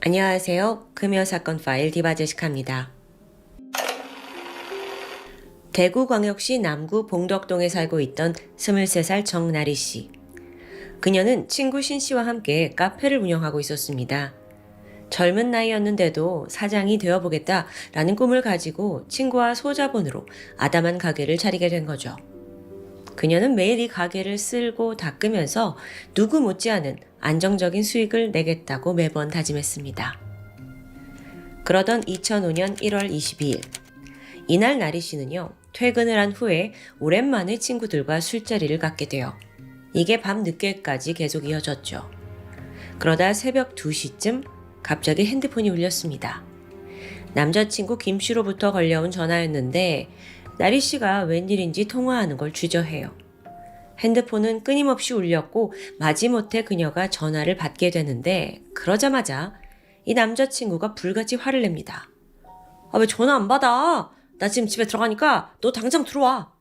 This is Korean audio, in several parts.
안녕하세요. 금요사건 파일 디바제시카입니다. 대구광역시 남구 봉덕동에 살고 있던 23살 정나리 씨. 그녀는 친구 신 씨와 함께 카페를 운영하고 있었습니다. 젊은 나이였는데도 사장이 되어보겠다라는 꿈을 가지고 친구와 소자본으로 아담한 가게를 차리게 된 거죠. 그녀는 매일 이 가게를 쓸고 닦으면서 누구 못지않은 안정적인 수익을 내겠다고 매번 다짐했습니다. 그러던 2005년 1월 22일, 이날 나리 씨는요, 퇴근을 한 후에 오랜만에 친구들과 술자리를 갖게 돼요. 이게 밤 늦게까지 계속 이어졌죠. 그러다 새벽 2시쯤 갑자기 핸드폰이 울렸습니다. 남자친구 김 씨로부터 걸려온 전화였는데 나리 씨가 웬일인지 통화하는 걸 주저해요. 핸드폰은 끊임없이 울렸고 마지못해 그녀가 전화를 받게 되는데 그러자마자 이 남자친구가 불같이 화를 냅니다. 왜 전화 안 받아? 나 지금 집에 들어가니까 너 당장 들어와.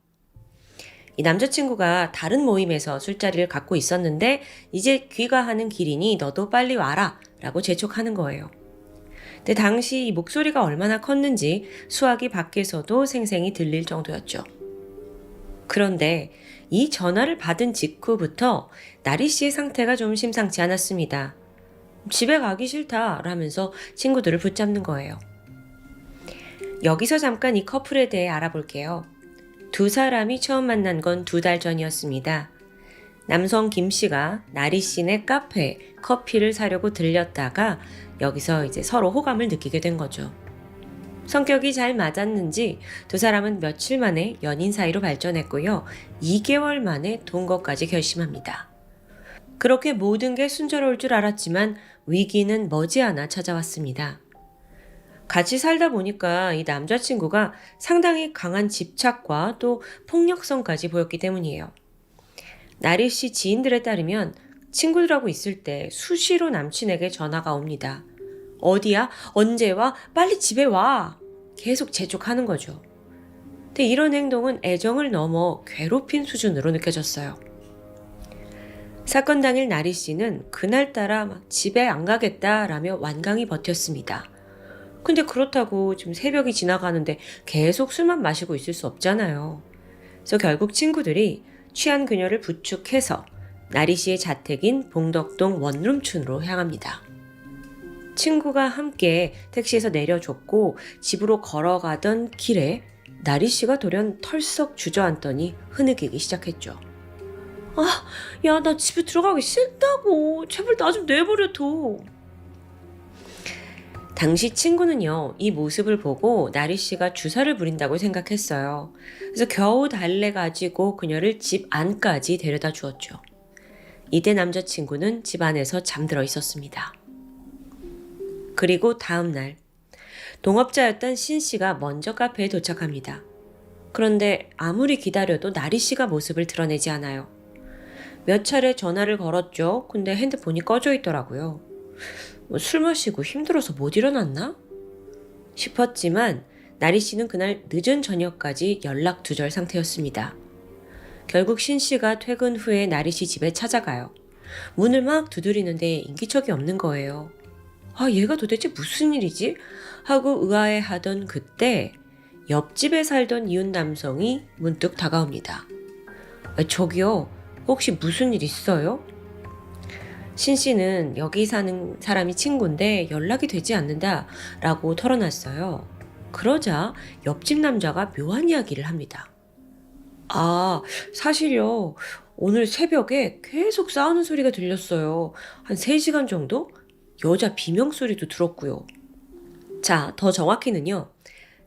이 남자친구가 다른 모임에서 술자리를 갖고 있었는데 이제 귀가하는 길이니 너도 빨리 와라 라고 재촉하는 거예요. 근데 당시 이 목소리가 얼마나 컸는지 수화기 밖에서도 생생히 들릴 정도였죠. 그런데 이 전화를 받은 직후부터 나리 씨의 상태가 좀 심상치 않았습니다. 집에 가기 싫다 라면서 친구들을 붙잡는 거예요. 여기서 잠깐 이 커플에 대해 알아볼게요. 두 사람이 처음 만난 건 2달 전이었습니다. 남성 김 씨가 나리 씨네 카페에 커피를 사려고 들렸다가 여기서 이제 서로 호감을 느끼게 된 거죠. 성격이 잘 맞았는지 두 사람은 며칠 만에 연인 사이로 발전했고요. 2개월 만에 동거까지 결심합니다. 그렇게 모든 게 순조로울 줄 알았지만 위기는 머지않아 찾아왔습니다. 같이 살다 보니까 이 남자친구가 상당히 강한 집착과 또 폭력성까지 보였기 때문이에요. 나리 씨 지인들에 따르면 친구들하고 있을 때 수시로 남친에게 전화가 옵니다. 어디야? 언제 와? 빨리 집에 와! 계속 재촉하는 거죠. 근데 이런 행동은 애정을 넘어 괴롭힌 수준으로 느껴졌어요. 사건 당일 나리 씨는 그날따라 막 집에 안 가겠다라며 완강히 버텼습니다. 근데 그렇다고 지금 새벽이 지나가는데 계속 술만 마시고 있을 수 없잖아요. 그래서 결국 친구들이 취한 그녀를 부축해서 나리 씨의 자택인 봉덕동 원룸촌으로 향합니다. 친구가 함께 택시에서 내려줬고 집으로 걸어가던 길에 나리 씨가 돌연 털썩 주저앉더니 흐느끼기 시작했죠. 야, 나 집에 들어가기 싫다고. 제발 나 좀 내버려둬. 당시 친구는요, 이 모습을 보고 나리 씨가 주사를 부린다고 생각했어요. 그래서 겨우 달래가지고 그녀를 집 안까지 데려다 주었죠. 이때 남자친구는 집 안에서 잠들어 있었습니다. 그리고 다음 날, 동업자였던 신 씨가 먼저 카페에 도착합니다. 그런데 아무리 기다려도 나리 씨가 모습을 드러내지 않아요. 몇 차례 전화를 걸었죠. 근데 핸드폰이 꺼져 있더라고요. 술 마시고 힘들어서 못 일어났나? 싶었지만 나리 씨는 그날 늦은 저녁까지 연락 두절 상태였습니다. 결국 신 씨가 퇴근 후에 나리 씨 집에 찾아가요. 문을 막 두드리는데 인기척이 없는 거예요. 얘가 도대체 무슨 일이지? 하고 의아해하던 그때 옆집에 살던 이웃 남성이 문득 다가옵니다. 저기요, 혹시 무슨 일 있어요? 신 씨는 여기 사는 사람이 친구인데 연락이 되지 않는다 라고 털어놨어요. 그러자 옆집 남자가 묘한 이야기를 합니다. 사실요, 오늘 새벽에 계속 싸우는 소리가 들렸어요. 한 3시간 정도? 여자 비명소리도 들었고요. 자, 더 정확히는요.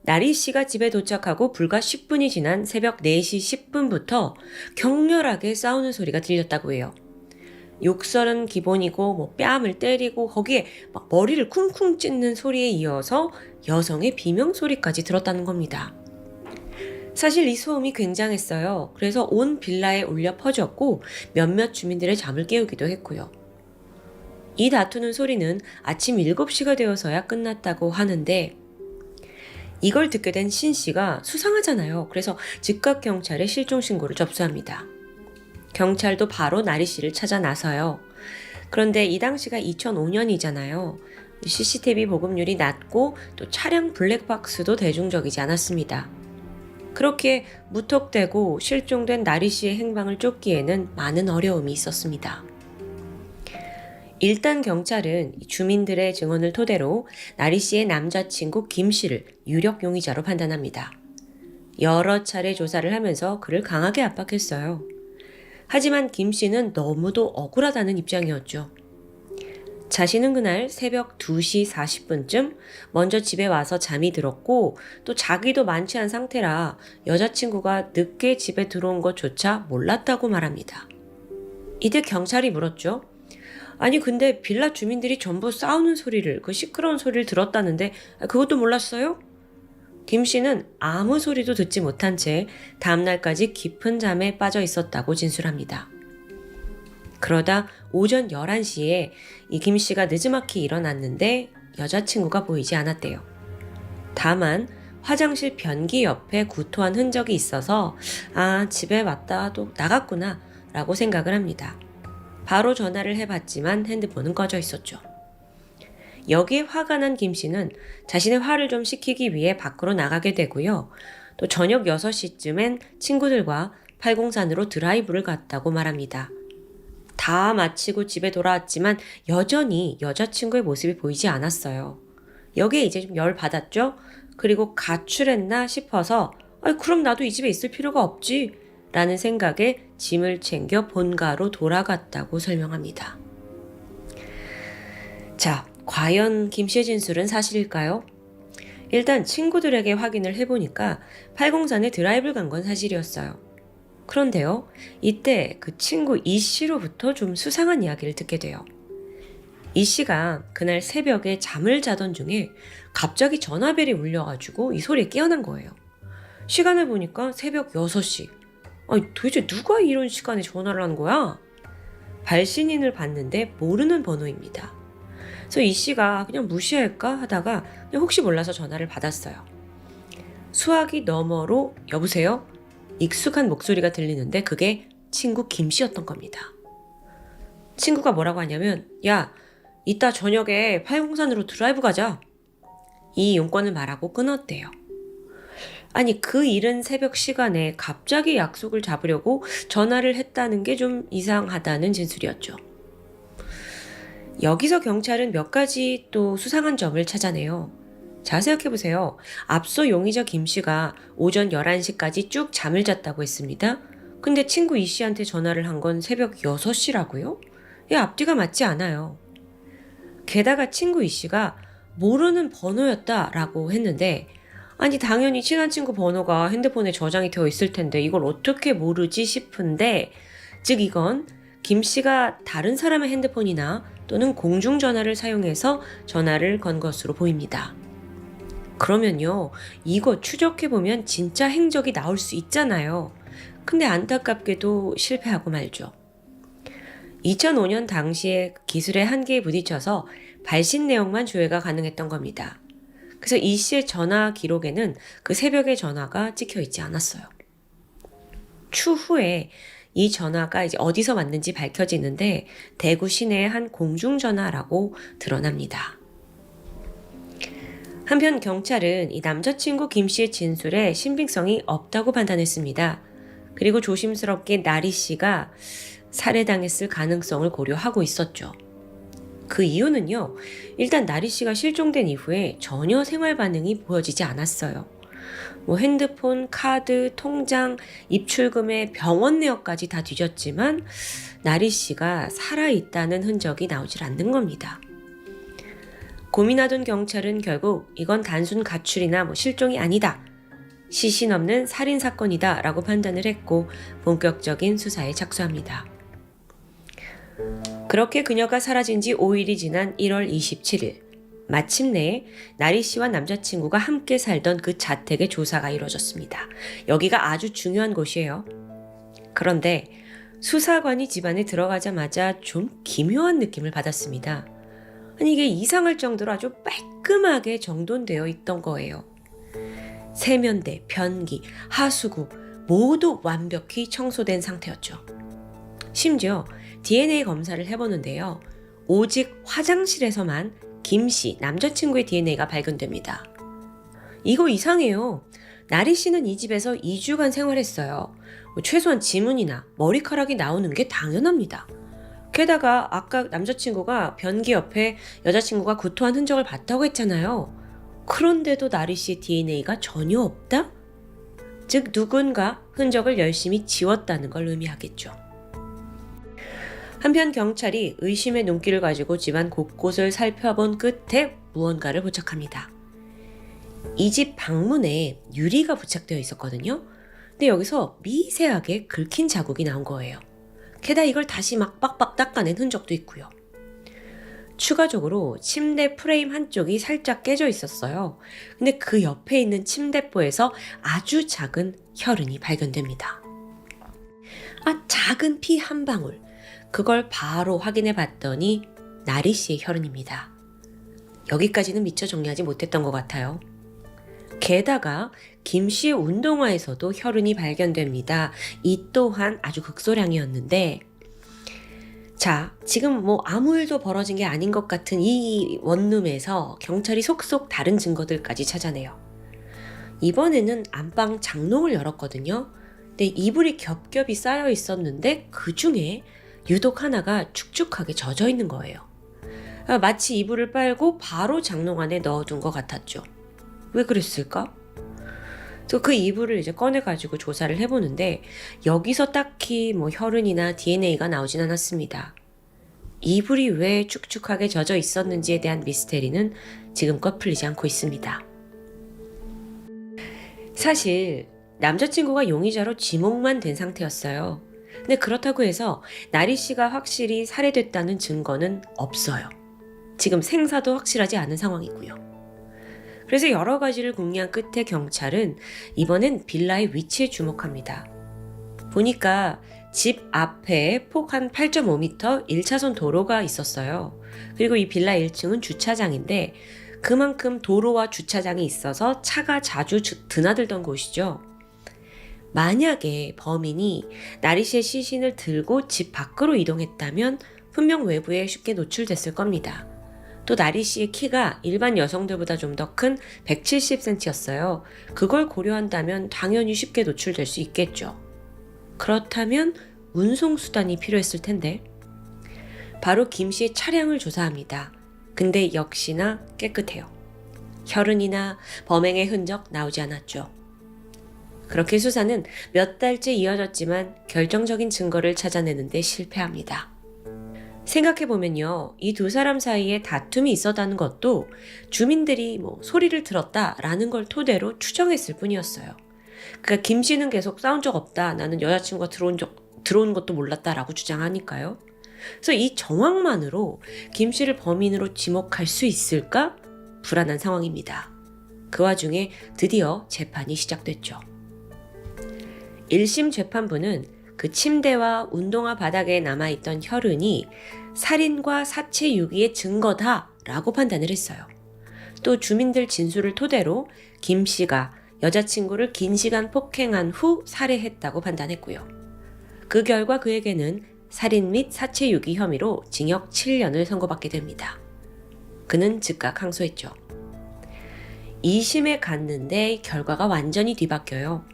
나리 씨가 집에 도착하고 불과 10분이 지난 새벽 4시 10분부터 격렬하게 싸우는 소리가 들렸다고 해요. 욕설은 기본이고 뺨을 때리고 거기에 막 머리를 쿵쿵 찢는 소리에 이어서 여성의 비명소리까지 들었다는 겁니다. 사실 이 소음이 굉장했어요. 그래서 온 빌라에 울려 퍼졌고 몇몇 주민들의 잠을 깨우기도 했고요. 이 다투는 소리는 아침 7시가 되어서야 끝났다고 하는데 이걸 듣게 된 신 씨가 수상하잖아요. 그래서 즉각 경찰에 실종 신고를 접수합니다. 경찰도 바로 나리 씨를 찾아 나서요. 그런데 이 당시가 2005년이잖아요. CCTV 보급률이 낮고 또 차량 블랙박스도 대중적이지 않았습니다. 그렇게 무턱대고 실종된 나리 씨의 행방을 쫓기에는 많은 어려움이 있었습니다. 일단 경찰은 주민들의 증언을 토대로 나리 씨의 남자친구 김 씨를 유력 용의자로 판단합니다. 여러 차례 조사를 하면서 그를 강하게 압박했어요. 하지만 김 씨는 너무도 억울하다는 입장이었죠. 자신은 그날 새벽 2시 40분쯤 먼저 집에 와서 잠이 들었고 또 자기도 만취한 상태라 여자친구가 늦게 집에 들어온 것조차 몰랐다고 말합니다. 이때 경찰이 물었죠. 아니 근데 빌라 주민들이 전부 싸우는 소리를, 그 시끄러운 소리를 들었다는데 그것도 몰랐어요? 김 씨는 아무 소리도 듣지 못한 채 다음날까지 깊은 잠에 빠져 있었다고 진술합니다. 그러다 오전 11시에 이 김 씨가 늦지막히 일어났는데 여자친구가 보이지 않았대요. 다만 화장실 변기 옆에 구토한 흔적이 있어서 집에 왔다 또 나갔구나 라고 생각을 합니다. 바로 전화를 해봤지만 핸드폰은 꺼져 있었죠. 여기에 화가 난 김 씨는 자신의 화를 좀 식히기 위해 밖으로 나가게 되고요. 또 저녁 6시쯤엔 친구들과 팔공산으로 드라이브를 갔다고 말합니다. 다 마치고 집에 돌아왔지만 여전히 여자친구의 모습이 보이지 않았어요. 여기에 이제 좀 열 받았죠? 그리고 가출했나 싶어서 그럼 나도 이 집에 있을 필요가 없지 라는 생각에 짐을 챙겨 본가로 돌아갔다고 설명합니다. 자, 과연 김 씨의 진술은 사실일까요? 일단 친구들에게 확인을 해보니까 팔공산에 드라이브를 간 건 사실이었어요. 그런데요, 이때 그 친구 이 씨로부터 좀 수상한 이야기를 듣게 돼요. 이 씨가 그날 새벽에 잠을 자던 중에 갑자기 전화벨이 울려가지고 이 소리에 깨어난 거예요. 시간을 보니까 새벽 6시. 도대체 누가 이런 시간에 전화를 한 거야? 발신인을 봤는데 모르는 번호입니다. 그래서 이 씨가 그냥 무시할까 하다가 그냥 혹시 몰라서 전화를 받았어요. 수화기 너머로 여보세요? 익숙한 목소리가 들리는데 그게 친구 김 씨였던 겁니다. 친구가 뭐라고 하냐면 야, 이따 저녁에 팔공산으로 드라이브 가자. 이 용건을 말하고 끊었대요. 아니 그 이른 새벽 시간에 갑자기 약속을 잡으려고 전화를 했다는 게 좀 이상하다는 진술이었죠. 여기서 경찰은 몇 가지 또 수상한 점을 찾아내요. 자, 생각해보세요. 앞서 용의자 김 씨가 오전 11시까지 쭉 잠을 잤다고 했습니다. 근데 친구 이 씨한테 전화를 한 건 새벽 6시라고요? 앞뒤가 맞지 않아요. 게다가 친구 이 씨가 모르는 번호였다라고 했는데 당연히 친한 친구 번호가 핸드폰에 저장이 되어 있을 텐데 이걸 어떻게 모르지 싶은데 즉 이건 김 씨가 다른 사람의 핸드폰이나 또는 공중전화를 사용해서 전화를 건 것으로 보입니다. 그러면요, 이거 추적해보면 진짜 행적이 나올 수 있잖아요. 근데 안타깝게도 실패하고 말죠. 2005년 당시에 기술의 한계에 부딪혀서 발신 내용만 조회가 가능했던 겁니다. 그래서 이 씨의 전화 기록에는 그 새벽의 전화가 찍혀 있지 않았어요. 추후에 이 전화가 이제 어디서 왔는지 밝혀지는데 대구 시내의 한 공중전화라고 드러납니다. 한편 경찰은 이 남자친구 김 씨의 진술에 신빙성이 없다고 판단했습니다. 그리고 조심스럽게 나리 씨가 살해당했을 가능성을 고려하고 있었죠. 그 이유는요, 일단 나리 씨가 실종된 이후에 전혀 생활 반응이 보여지지 않았어요. 핸드폰, 카드, 통장, 입출금에 병원 내역까지 다 뒤졌지만 나리 씨가 살아있다는 흔적이 나오질 않는 겁니다. 고민하던 경찰은 결국 이건 단순 가출이나 실종이 아니다. 시신 없는 살인사건이다 라고 판단을 했고 본격적인 수사에 착수합니다. 그렇게 그녀가 사라진 지 5일이 지난 1월 27일 마침내 나리 씨와 남자친구가 함께 살던 그 자택의 조사가 이루어졌습니다. 여기가 아주 중요한 곳이에요. 그런데 수사관이 집안에 들어가자마자 좀 기묘한 느낌을 받았습니다. 이게 이상할 정도로 아주 깔끔하게 정돈되어 있던 거예요. 세면대, 변기, 하수구 모두 완벽히 청소된 상태였죠. 심지어 DNA 검사를 해보는데요. 오직 화장실에서만 김 씨 남자친구의 DNA가 발견됩니다. 이거 이상해요. 나리 씨는 이 집에서 2주간 생활했어요. 최소한 지문이나 머리카락이 나오는 게 당연합니다. 게다가 아까 남자친구가 변기 옆에 여자친구가 구토한 흔적을 봤다고 했잖아요. 그런데도 나리 씨의 DNA가 전혀 없다? 즉 누군가 흔적을 열심히 지웠다는 걸 의미하겠죠. 한편 경찰이 의심의 눈길을 가지고 집안 곳곳을 살펴본 끝에 무언가를 포착합니다. 이 집 방문에 유리가 부착되어 있었거든요. 근데 여기서 미세하게 긁힌 자국이 나온 거예요. 게다가 이걸 다시 막 빡빡 닦아낸 흔적도 있고요. 추가적으로 침대 프레임 한쪽이 살짝 깨져 있었어요. 근데 그 옆에 있는 침대포에서 아주 작은 혈흔이 발견됩니다. 작은 피 한 방울. 그걸 바로 확인해 봤더니 나리 씨의 혈흔입니다. 여기까지는 미처 정리하지 못했던 것 같아요. 게다가 김 씨의 운동화에서도 혈흔이 발견됩니다. 이 또한 아주 극소량이었는데, 자, 지금 아무 일도 벌어진 게 아닌 것 같은 이 원룸에서 경찰이 속속 다른 증거들까지 찾아내요. 이번에는 안방 장롱을 열었거든요. 근데 이불이 겹겹이 쌓여 있었는데 그 중에 유독 하나가 축축하게 젖어 있는 거예요. 마치 이불을 빨고 바로 장롱 안에 넣어둔 것 같았죠. 왜 그랬을까? 그래서 그 이불을 이제 꺼내가지고 조사를 해보는데 여기서 딱히 혈흔이나 DNA가 나오진 않았습니다. 이불이 왜 축축하게 젖어 있었는지에 대한 미스테리는 지금껏 풀리지 않고 있습니다. 사실 남자친구가 용의자로 지목만 된 상태였어요. 근데 그렇다고 해서 나리 씨가 확실히 살해됐다는 증거는 없어요. 지금 생사도 확실하지 않은 상황이고요. 그래서 여러 가지를 궁리한 끝에 경찰은 이번엔 빌라의 위치에 주목합니다. 보니까 집 앞에 폭 한 8.5m 1차선 도로가 있었어요. 그리고 이 빌라 1층은 주차장인데 그만큼 도로와 주차장이 있어서 차가 자주 드나들던 곳이죠. 만약에 범인이 나리 씨의 시신을 들고 집 밖으로 이동했다면 분명 외부에 쉽게 노출됐을 겁니다. 또 나리 씨의 키가 일반 여성들보다 좀 더 큰 170cm였어요. 그걸 고려한다면 당연히 쉽게 노출될 수 있겠죠. 그렇다면 운송수단이 필요했을 텐데. 바로 김 씨의 차량을 조사합니다. 근데 역시나 깨끗해요. 혈흔이나 범행의 흔적 나오지 않았죠. 그렇게 수사는 몇 달째 이어졌지만 결정적인 증거를 찾아내는데 실패합니다. 생각해보면요, 이 두 사람 사이에 다툼이 있었다는 것도 주민들이 소리를 들었다라는 걸 토대로 추정했을 뿐이었어요. 그러니까 김 씨는 계속 싸운 적 없다, 나는 여자친구가 들어온 것도 몰랐다라고 주장하니까요. 그래서 이 정황만으로 김 씨를 범인으로 지목할 수 있을까? 불안한 상황입니다. 그 와중에 드디어 재판이 시작됐죠. 1심 재판부는 그 침대와 운동화 바닥에 남아있던 혈흔이 살인과 사체 유기의 증거다라고 판단을 했어요. 또 주민들 진술을 토대로 김 씨가 여자친구를 긴 시간 폭행한 후 살해했다고 판단했고요. 그 결과 그에게는 살인 및 사체 유기 혐의로 징역 7년을 선고받게 됩니다. 그는 즉각 항소했죠. 2심에 갔는데 결과가 완전히 뒤바뀌어요.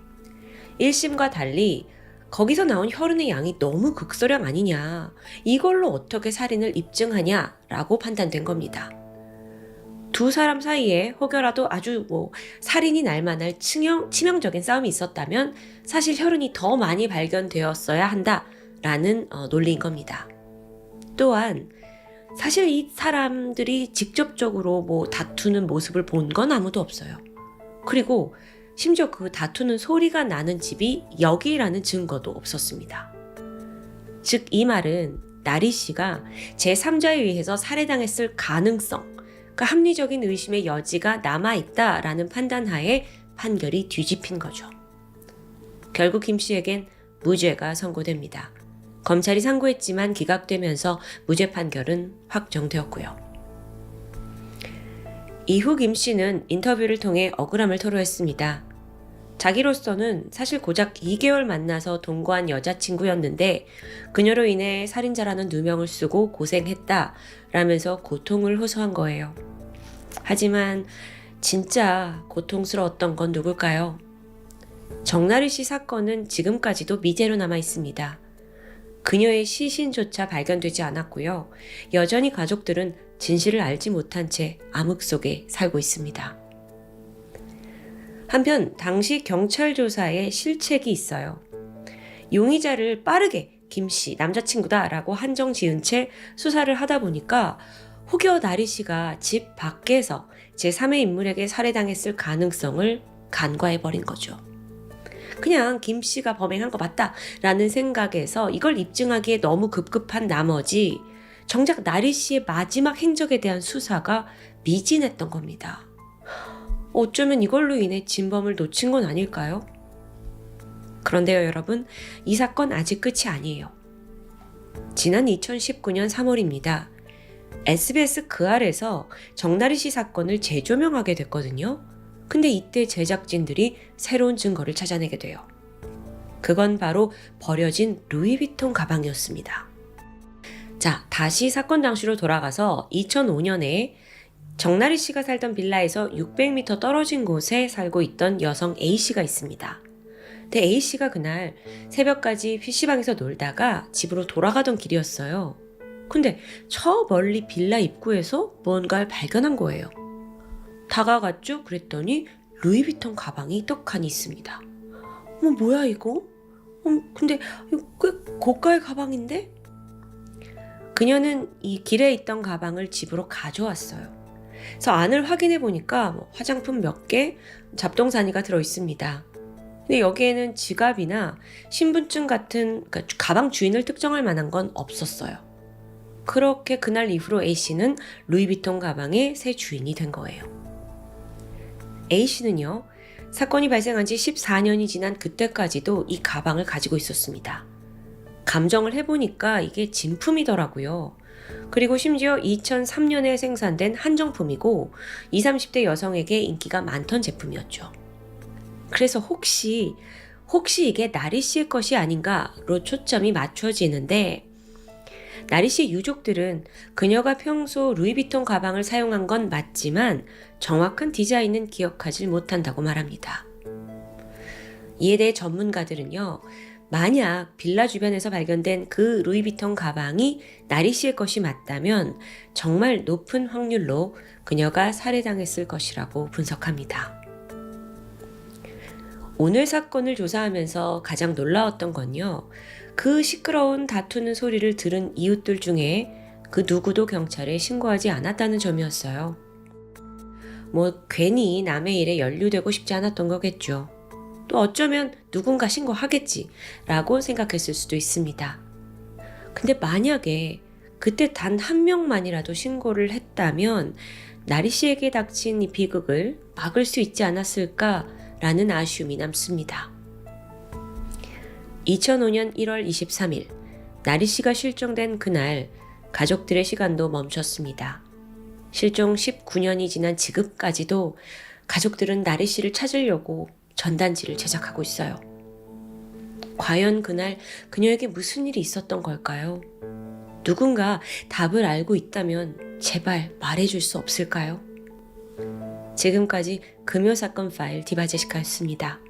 1심과 달리 거기서 나온 혈흔의 양이 너무 극소량 아니냐, 이걸로 어떻게 살인을 입증하냐라고 판단된 겁니다. 두 사람 사이에 혹여라도 아주 살인이 날 만할 치명적인 싸움이 있었다면 사실 혈흔이 더 많이 발견되었어야 한다라는 논리인 겁니다. 또한 사실 이 사람들이 직접적으로 다투는 모습을 본 건 아무도 없어요. 그리고 심지어 그 다투는 소리가 나는 집이 여기라는 증거도 없었습니다. 즉 이 말은 나리 씨가 제3자에 의해서 살해당했을 가능성, 그러니까 합리적인 의심의 여지가 남아있다라는 판단하에 판결이 뒤집힌 거죠. 결국 김 씨에겐 무죄가 선고됩니다. 검찰이 상고했지만 기각되면서 무죄 판결은 확정되었고요. 이후 김 씨는 인터뷰를 통해 억울함을 토로했습니다. 자기로서는 사실 고작 2개월 만나서 동거한 여자친구였는데 그녀로 인해 살인자라는 누명을 쓰고 고생했다 라면서 고통을 호소한 거예요. 하지만 진짜 고통스러웠던 건 누굴까요? 정나리 씨 사건은 지금까지도 미제로 남아 있습니다. 그녀의 시신조차 발견되지 않았고요. 여전히 가족들은 진실을 알지 못한 채 암흑 속에 살고 있습니다. 한편 당시 경찰 조사에 실책이 있어요. 용의자를 빠르게 김씨 남자친구다 라고 한정 지은 채 수사를 하다 보니까 혹여 나리 씨가 집 밖에서 제3의 인물에게 살해당했을 가능성을 간과해버린 거죠. 그냥 김씨가 범행한 거 맞다 라는 생각에서 이걸 입증하기에 너무 급급한 나머지 정작 나리 씨의 마지막 행적에 대한 수사가 미진했던 겁니다. 어쩌면 이걸로 인해 진범을 놓친 건 아닐까요? 그런데요, 여러분, 이 사건 아직 끝이 아니에요. 지난 2019년 3월입니다. SBS 그 아래에서 정나리 씨 사건을 재조명하게 됐거든요. 근데 이때 제작진들이 새로운 증거를 찾아내게 돼요. 그건 바로 버려진 루이비통 가방이었습니다. 자, 다시 사건 당시로 돌아가서 2005년에 정나리 씨가 살던 빌라에서 600m 떨어진 곳에 살고 있던 여성 A씨가 있습니다. 근데 A씨가 그날 새벽까지 PC방에서 놀다가 집으로 돌아가던 길이었어요. 근데 저 멀리 빌라 입구에서 뭔가를 발견한 거예요. 다가갔죠? 그랬더니 루이비통 가방이 떡하니 있습니다. 뭐야 이거? 근데 이거 꽤 고가의 가방인데? 그녀는 이 길에 있던 가방을 집으로 가져왔어요. 그래서 안을 확인해 보니까 화장품 몇 개, 잡동사니가 들어있습니다. 근데 여기에는 지갑이나 신분증 같은 그러니까 가방 주인을 특정할 만한 건 없었어요. 그렇게 그날 이후로 A씨는 루이비통 가방의 새 주인이 된 거예요. A씨는요, 사건이 발생한 지 14년이 지난 그때까지도 이 가방을 가지고 있었습니다. 감정을 해보니까 이게 진품이더라고요. 그리고 심지어 2003년에 생산된 한정품이고 20, 30대 여성에게 인기가 많던 제품이었죠. 그래서 혹시 이게 나리 씨의 것이 아닌가로 초점이 맞춰지는데 나리 씨의 유족들은 그녀가 평소 루이비통 가방을 사용한 건 맞지만 정확한 디자인은 기억하지 못한다고 말합니다. 이에 대해 전문가들은요, 만약 빌라 주변에서 발견된 그 루이비통 가방이 나리 씨의 것이 맞다면 정말 높은 확률로 그녀가 살해당했을 것이라고 분석합니다. 오늘 사건을 조사하면서 가장 놀라웠던 건요, 그 시끄러운 다투는 소리를 들은 이웃들 중에 그 누구도 경찰에 신고하지 않았다는 점이었어요. 괜히 남의 일에 연루되고 싶지 않았던 거겠죠. 또 어쩌면 누군가 신고하겠지 라고 생각했을 수도 있습니다. 근데 만약에 그때 단 한 명만이라도 신고를 했다면 나리 씨에게 닥친 이 비극을 막을 수 있지 않았을까라는 아쉬움이 남습니다. 2005년 1월 23일 나리 씨가 실종된 그날 가족들의 시간도 멈췄습니다. 실종 19년이 지난 지금까지도 가족들은 나리 씨를 찾으려고 전단지를 제작하고 있어요. 과연 그날 그녀에게 무슨 일이 있었던 걸까요? 누군가 답을 알고 있다면 제발 말해줄 수 없을까요? 지금까지 금요사건 파일 디바제시카였습니다.